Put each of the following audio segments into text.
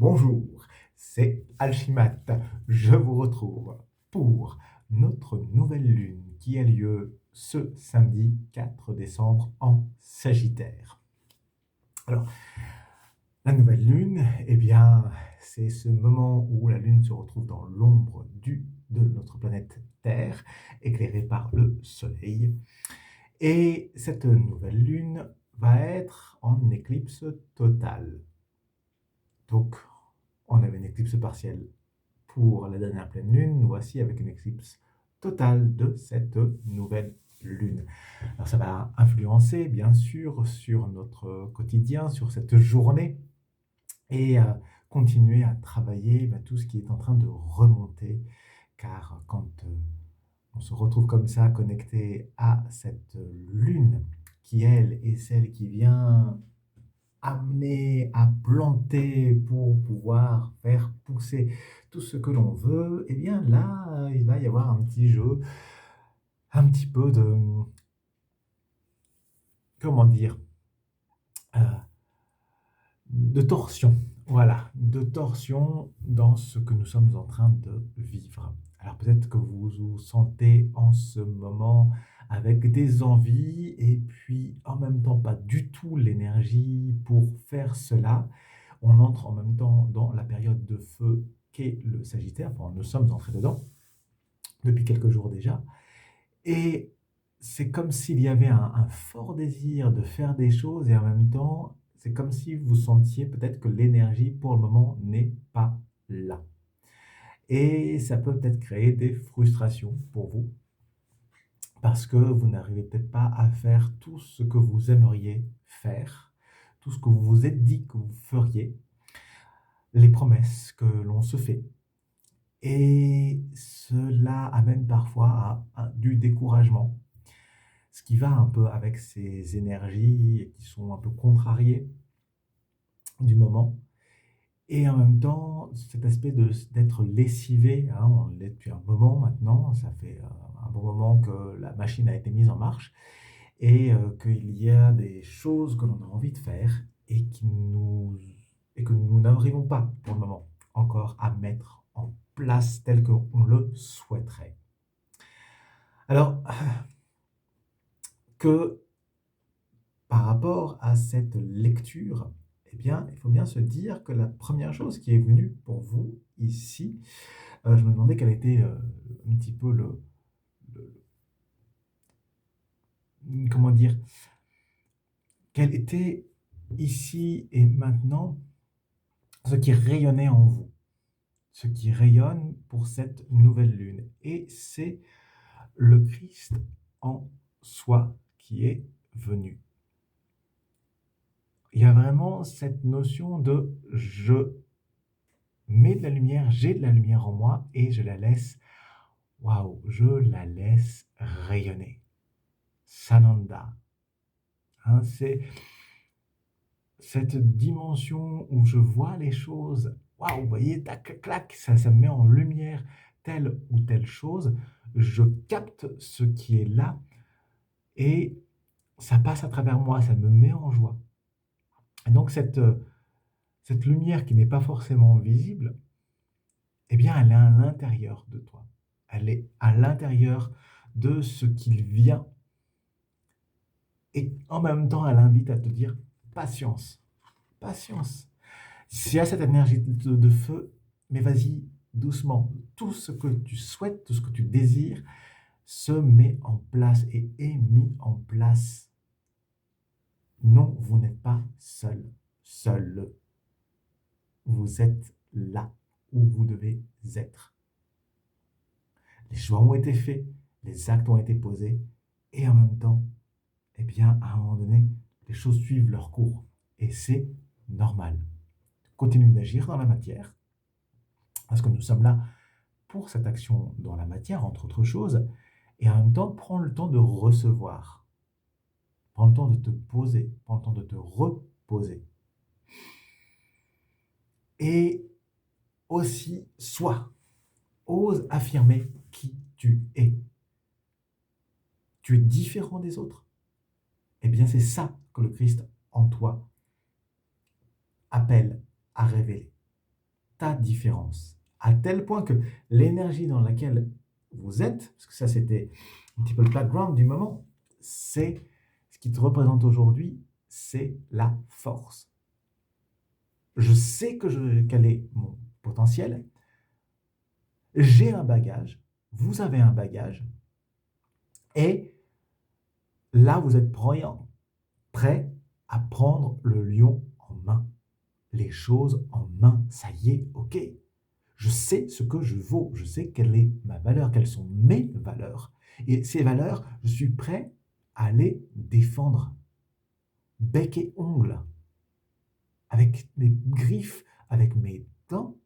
Bonjour, c'est Alchimat. Je vous retrouve pour notre nouvelle lune qui a lieu ce samedi 4 décembre en Sagittaire. Alors, la nouvelle lune, c'est ce moment où la lune se retrouve dans l'ombre de notre planète Terre, éclairée par le soleil. Et cette nouvelle lune va être en éclipse totale. Donc, on avait une éclipse partielle pour la dernière pleine lune, nous voici avec une éclipse totale de cette nouvelle lune. Alors ça va influencer bien sûr sur notre quotidien, sur cette journée, et continuer à travailler tout ce qui est en train de remonter, car quand on se retrouve comme ça connecté à cette lune, qui elle est celle qui vient amener à planter pour pouvoir faire pousser tout ce que l'on veut, et bien là, il va y avoir un petit jeu, un petit peu comment dire, euh, de torsion. Voilà, de torsion dans ce que nous sommes en train de vivre. Alors peut-être que vous vous sentez en ce moment avec des envies et puis en même temps pas du tout l'énergie pour faire cela. On entre en même temps dans la période de feu qu'est le Sagittaire. Enfin, nous sommes entrés dedans depuis quelques jours déjà. Et c'est comme s'il y avait un fort désir de faire des choses et en même temps, c'est comme si vous sentiez peut-être que l'énergie pour le moment n'est pas là. Et ça peut peut-être créer des frustrations pour vous parce que vous n'arrivez peut-être pas à faire tout ce que vous aimeriez faire, tout ce que vous vous êtes dit que vous feriez, les promesses que l'on se fait. Et cela amène parfois à du découragement, ce qui va un peu avec ces énergies qui sont un peu contrariées du moment. Et en même temps, cet aspect d'être lessivé, hein, on l'est depuis un moment maintenant, ça fait un bon moment que la machine a été mise en marche et qu'il y a des choses que l'on a envie de faire et que nous n'arrivons pas pour le moment encore à mettre en place tel qu'on le souhaiterait. Alors que par rapport à cette lecture, eh bien, il faut bien se dire que la première chose qui est venue pour vous ici, je me demandais quel était un petit peu comment dire, quel était ici et maintenant ce qui rayonnait en vous, ce qui rayonne pour cette nouvelle lune. Et c'est le Christ en soi qui est venu. Il y a vraiment cette notion de je mets de la lumière, j'ai de la lumière en moi et je la laisse, waouh, je la laisse rayonner. Sananda. Hein, c'est cette dimension où je vois les choses, waouh, vous voyez, tac, clac, ça me met en lumière telle ou telle chose, je capte ce qui est là et ça passe à travers moi, ça me met en joie. Et donc cette lumière qui n'est pas forcément visible, eh bien, elle est à l'intérieur de toi. Elle est à l'intérieur de ce qu'il vient. Et en même temps, elle invite à te dire patience, patience. S'il y a cette énergie de feu, mais vas-y doucement. Tout ce que tu souhaites, tout ce que tu désires se met en place et est mis en place. Non, vous n'êtes pas seul, seul. Vous êtes là où vous devez être. Les choix ont été faits, les actes ont été posés, et en même temps, eh bien, à un moment donné, les choses suivent leur cours. Et c'est normal. Continue d'agir dans la matière, parce que nous sommes là pour cette action dans la matière, entre autres choses, et en même temps, prends le temps de recevoir. Prends le temps de te poser, prends le temps de te reposer. Et aussi, ose affirmer qui tu es. Tu es différent des autres. Eh bien, c'est ça que le Christ en toi appelle à révéler. ta différence. À tel point que l'énergie dans laquelle vous êtes, parce que ça c'était un petit peu le background du moment, c'est ce qui te représente aujourd'hui, c'est la force. Je sais quel est mon potentiel, j'ai un bagage, vous avez un bagage, et là vous êtes prêt à prendre le lion en main, les choses en main. Ça y est, ok. Je sais ce que je vaux, je sais quelle est ma valeur, quelles sont mes valeurs. Et ces valeurs, je suis prêt à les défendre, bec et ongle, avec mes griffes, avec mes dents.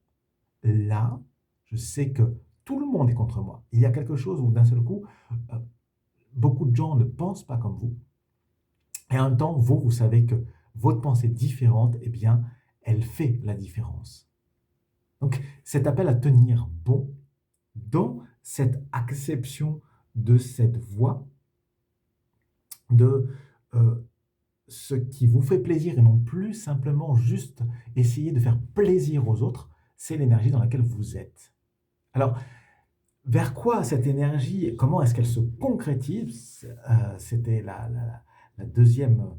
Là, je sais que tout le monde est contre moi. Il y a quelque chose où d'un seul coup, euh, beaucoup de gens ne pensent pas comme vous. Et en même temps, vous savez que votre pensée différente, eh bien, elle fait la différence. Donc, cet appel à tenir bon dans cette acception de cette voie, de ce qui vous fait plaisir et non plus simplement juste essayer de faire plaisir aux autres, c'est l'énergie dans laquelle vous êtes. Alors, vers quoi cette énergie, comment est-ce qu'elle se concrétise? C'était la deuxième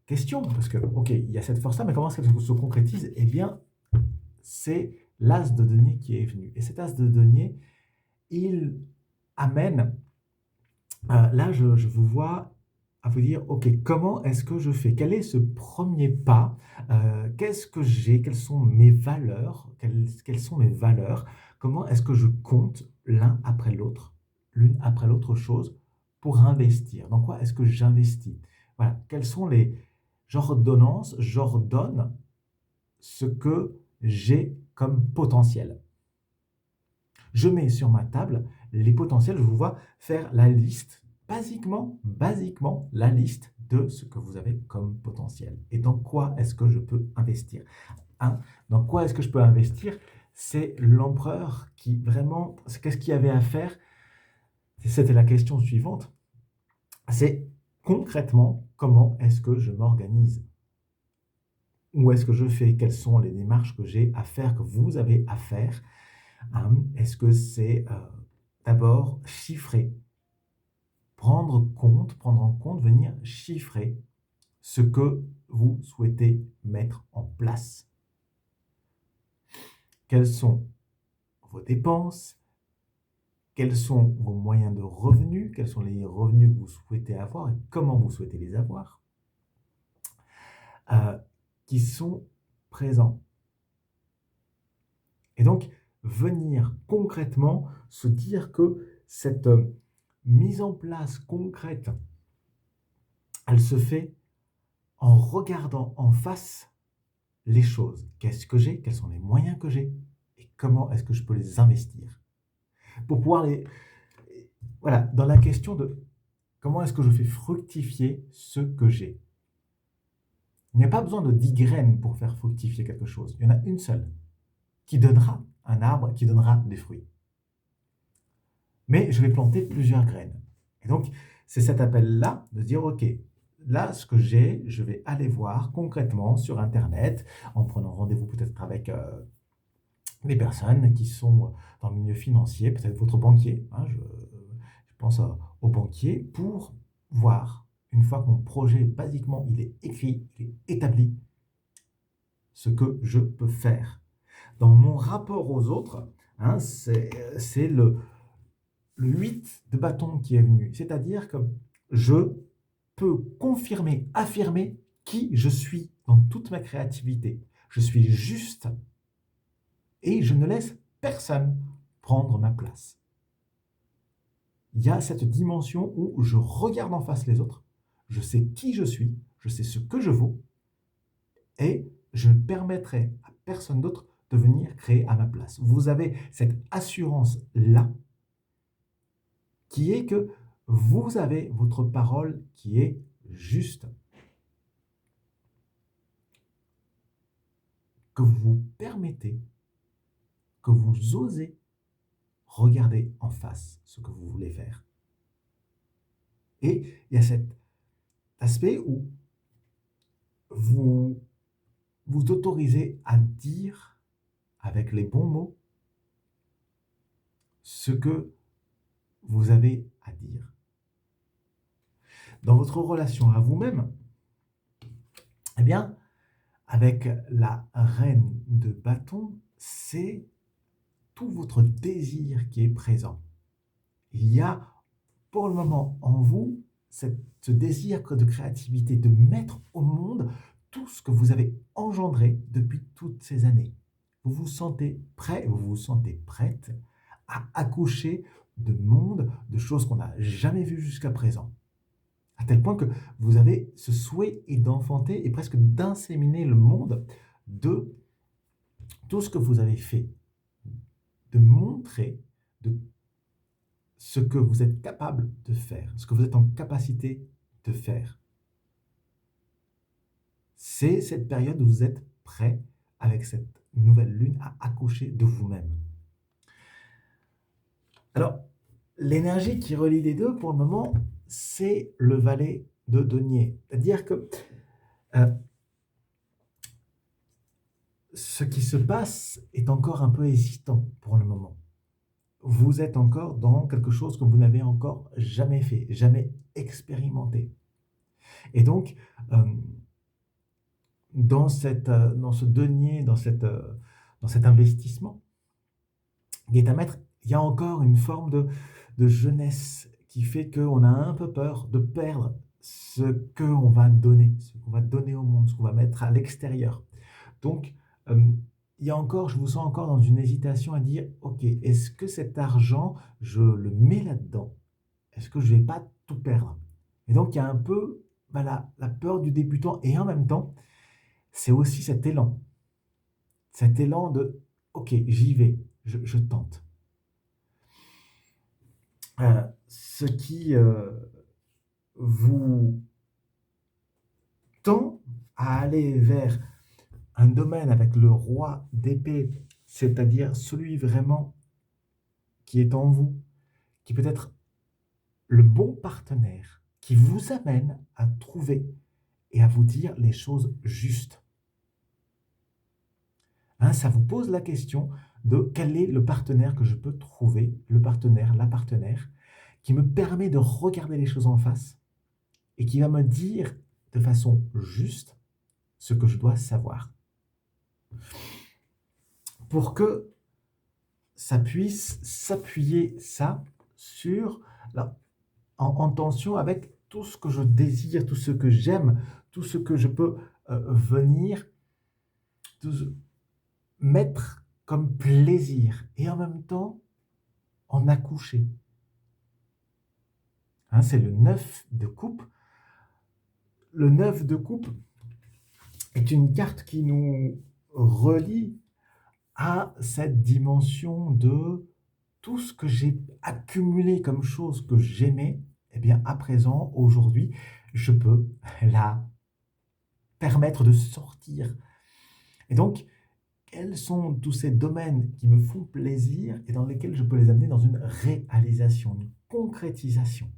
question, parce que, ok, il y a cette force-là, mais comment est-ce qu'elle se concrétise? Eh bien, c'est l'as de denier qui est venu. Et cet as de denier, il amène, là, je vous vois à vous dire, ok, comment est-ce que je fais? Quel est ce premier pas? Qu'est-ce que j'ai? Quelles sont mes valeurs? Quelles sont mes valeurs? Comment est-ce que je compte l'une après l'autre chose pour investir? Dans quoi est-ce que j'investis? Voilà, quelles sont les... J'ordonne ce que j'ai comme potentiel. Je mets sur ma table les potentiels, je vous vois faire la liste, basiquement, la liste de ce que vous avez comme potentiel. Et dans quoi est-ce que je peux investir? Dans quoi est-ce que je peux investir? C'est l'empereur qui vraiment, qu'est-ce qu'il y avait à faire? C'était la question suivante. C'est concrètement, comment est-ce que je m'organise? Où est-ce que je fais? Quelles sont les démarches que j'ai à faire, que vous avez à faire? Est-ce que c'est d'abord chiffrer, prendre en compte, venir chiffrer ce que vous souhaitez mettre en place? Quelles sont vos dépenses? Quels sont vos moyens de revenus? Quels sont les revenus que vous souhaitez avoir et comment vous souhaitez les avoir? Qui sont présents. Et donc, venir concrètement se dire que cette mise en place concrète, elle se fait en regardant en face les choses. Qu'est-ce que j'ai? Quels sont les moyens que j'ai? Et comment est-ce que je peux les investir? Pour pouvoir les... Voilà, dans la question de comment est-ce que je fais fructifier ce que j'ai? Il n'y a pas besoin de 10 graines pour faire fructifier quelque chose. Il y en a une seule qui donnera un arbre, qui donnera des fruits. Mais je vais planter plusieurs graines. Et donc, c'est cet appel-là de dire, OK, là, ce que j'ai, je vais aller voir concrètement sur Internet, en prenant rendez-vous peut-être avec des personnes qui sont dans le milieu financier, peut-être votre banquier, je pense au banquier, pour voir, une fois que mon projet, basiquement, il est écrit, il est établi, ce que je peux faire. Dans mon rapport aux autres, c'est le 8 de bâton qui est venu. C'est-à-dire que je peux confirmer, affirmer qui je suis dans toute ma créativité. Je suis juste et je ne laisse personne prendre ma place. Il y a cette dimension où je regarde en face les autres, je sais qui je suis, je sais ce que je vaux et je ne permettrai à personne d'autre de venir créer à ma place. Vous avez cette assurance-là qui est que vous avez votre parole qui est juste. Que vous permettez, que vous osez regarder en face ce que vous voulez faire. Et il y a cet aspect où vous vous autorisez à dire, avec les bons mots ce que vous avez à dire. Dans votre relation à vous-même, eh bien, avec la reine de bâton, c'est tout votre désir qui est présent. Il y a pour le moment en vous ce désir de créativité, de mettre au monde tout ce que vous avez engendré depuis toutes ces années. Vous vous sentez prêt, vous vous sentez prête à accoucher de mondes, de choses qu'on n'a jamais vues jusqu'à présent. À tel point que vous avez ce souhait et d'enfanter et presque d'inséminer le monde de tout ce que vous avez fait, de montrer de ce que vous êtes capable de faire, ce que vous êtes en capacité de faire. C'est cette période où vous êtes prêt, avec cette nouvelle lune, à accoucher de vous-même. Alors, l'énergie qui relie les deux, pour le moment, c'est le valet de denier. C'est-à-dire que ce qui se passe est encore un peu hésitant pour le moment. Vous êtes encore dans quelque chose que vous n'avez encore jamais fait, jamais expérimenté. Et donc, dans ce denier, dans cet investissement qui est à mettre, il y a encore une forme de jeunesse qui fait qu'on a un peu peur de perdre ce qu'on va donner, ce qu'on va donner au monde, ce qu'on va mettre à l'extérieur. Donc, il y a encore, je vous sens encore dans une hésitation à dire, ok, est-ce que cet argent, je le mets là-dedans? Est-ce que je ne vais pas tout perdre? Et donc, il y a un peu la peur du débutant et en même temps, c'est aussi cet élan de, ok, j'y vais, je tente. Ce qui vous tend à aller vers un domaine avec le roi d'épée, c'est-à-dire celui vraiment qui est en vous, qui peut être le bon partenaire, qui vous amène à trouver et à vous dire les choses justes. Ça vous pose la question de quel est le partenaire que je peux trouver, le partenaire, la partenaire, qui me permet de regarder les choses en face et qui va me dire de façon juste ce que je dois savoir. Pour que ça puisse s'appuyer sur en tension avec tout ce que je désire, tout ce que j'aime, tout ce que je peux venir mettre comme plaisir et en même temps en accoucher. C'est le 9 de coupe. Le 9 de coupe est une carte qui nous relie à cette dimension de tout ce que j'ai accumulé comme chose que j'aimais, eh bien à présent, aujourd'hui, je peux la permettre de sortir. Et donc, quels sont tous ces domaines qui me font plaisir et dans lesquels je peux les amener dans une réalisation, une concrétisation.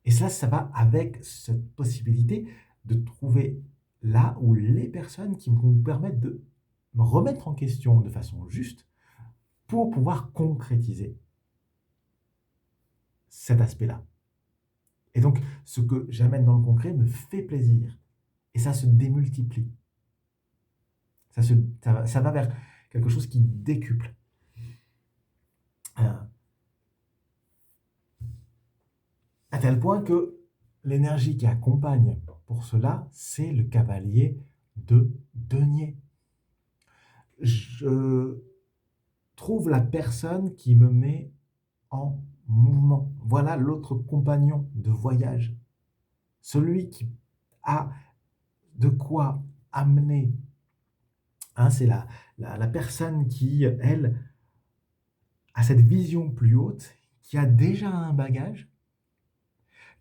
Et ça va avec cette possibilité de trouver là où les personnes qui vont vous permettre de me remettre en question de façon juste pour pouvoir concrétiser cet aspect-là. Et donc, ce que j'amène dans le concret me fait plaisir. Et ça se démultiplie. Ça va vers quelque chose qui décuple. À tel point que l'énergie qui accompagne pour cela, c'est le cavalier de denier. Je trouve la personne qui me met en mouvement. Voilà l'autre compagnon de voyage. Celui qui a de quoi amener. C'est la personne qui, elle, a cette vision plus haute, qui a déjà un bagage,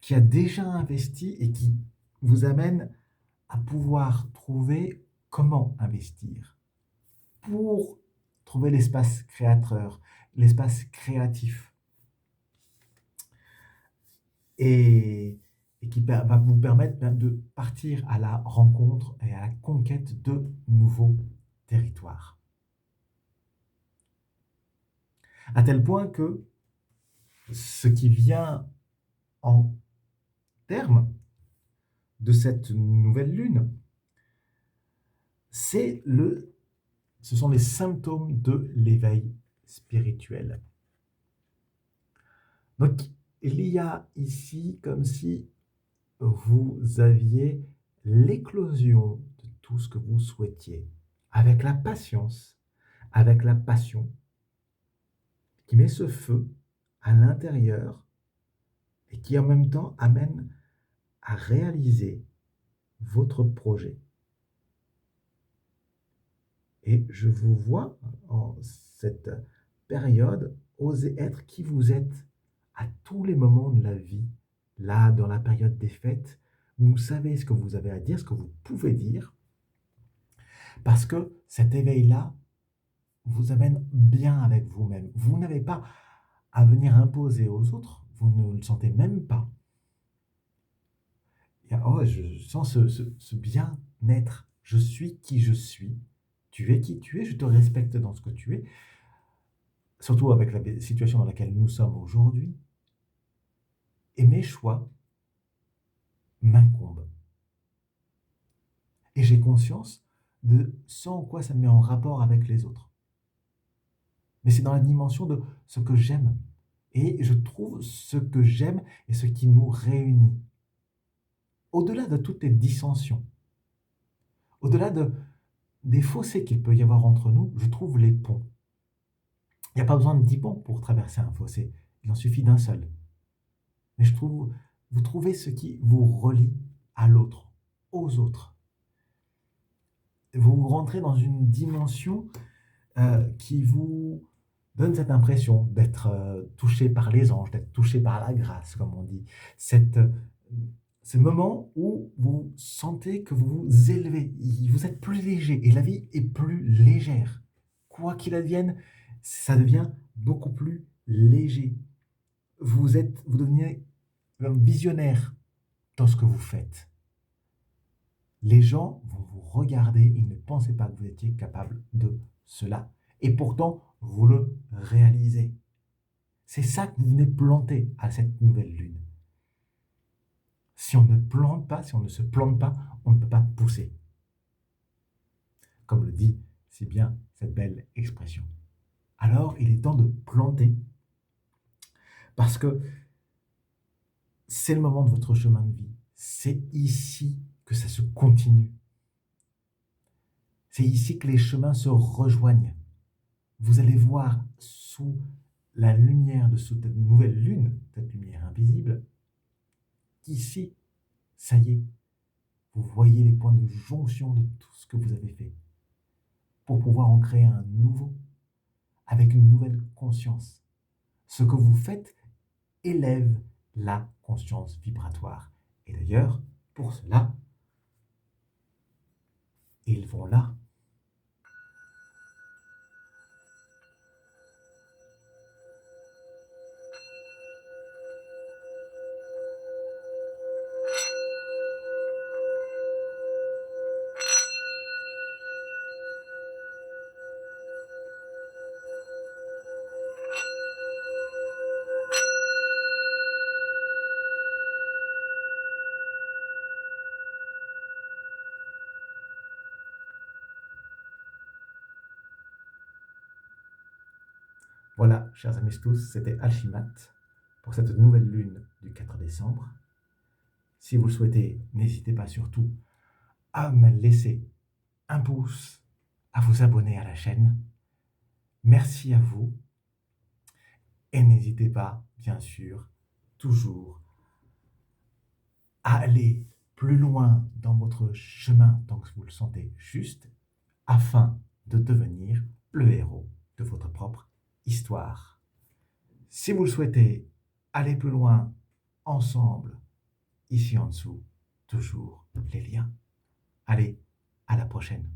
qui a déjà investi et qui vous amène à pouvoir trouver comment investir pour trouver l'espace créateur, l'espace créatif. Et qui va vous permettre de partir à la rencontre et à la conquête de nouveaux territoires. À tel point que ce qui vient en terme de cette nouvelle lune, c'est ce sont les symptômes de l'éveil spirituel. Donc, il y a ici comme si vous aviez l'éclosion de tout ce que vous souhaitiez, avec la patience, avec la passion, qui met ce feu à l'intérieur et qui en même temps amène à réaliser votre projet. Et je vous vois en cette période oser être qui vous êtes à tous les moments de la vie, là, dans la période des fêtes, vous savez ce que vous avez à dire, ce que vous pouvez dire, parce que cet éveil-là vous amène bien avec vous-même. Vous n'avez pas à venir imposer aux autres, vous ne le sentez même pas. Oh, je sens ce bien-être. Je suis qui je suis. Tu es qui tu es, je te respecte dans ce que tu es. Surtout avec la situation dans laquelle nous sommes aujourd'hui. Et mes choix m'incombent. Et j'ai conscience de ce en quoi ça me met en rapport avec les autres. Mais c'est dans la dimension de ce que j'aime. Et je trouve ce que j'aime et ce qui nous réunit. Au-delà de toutes les dissensions, au-delà des fossés qu'il peut y avoir entre nous, je trouve les ponts. Il n'y a pas besoin de 10 ponts pour traverser un fossé, il en suffit d'un seul. Mais vous trouvez ce qui vous relie à l'autre, aux autres. Vous rentrez dans une dimension qui vous donne cette impression d'être touché par les anges, d'être touché par la grâce, comme on dit. Ce moment où vous sentez que vous vous élevez, vous êtes plus léger et la vie est plus légère. Quoi qu'il advienne, ça devient beaucoup plus léger. Vous devenez un visionnaire dans ce que vous faites. Les gens vont vous regarder, ils ne pensaient pas que vous étiez capable de cela. Et pourtant, vous le réalisez. C'est ça que vous venez planter à cette nouvelle lune. Si on ne plante pas, si on ne se plante pas, on ne peut pas pousser. Comme le dit si bien cette belle expression. Alors, il est temps de planter parce que c'est le moment de votre chemin de vie. C'est ici que ça se continue. C'est ici que les chemins se rejoignent. Vous allez voir sous la lumière de cette nouvelle lune, cette lumière invisible, qu'ici, ça y est, vous voyez les points de jonction de tout ce que vous avez fait pour pouvoir en créer un nouveau avec une nouvelle conscience. Ce que vous faites élève la conscience vibratoire. Et d'ailleurs, pour cela, ils vont là. Voilà, chers amis tous, c'était Alchimat pour cette nouvelle lune du 4 décembre. Si vous le souhaitez, n'hésitez pas surtout à me laisser un pouce, à vous abonner à la chaîne. Merci à vous. Et n'hésitez pas, bien sûr, toujours à aller plus loin dans votre chemin tant que vous le sentez juste, afin de devenir le héros de votre propre histoire. Si vous le souhaitez, aller plus loin ensemble, ici en dessous, toujours les liens. Allez, à la prochaine.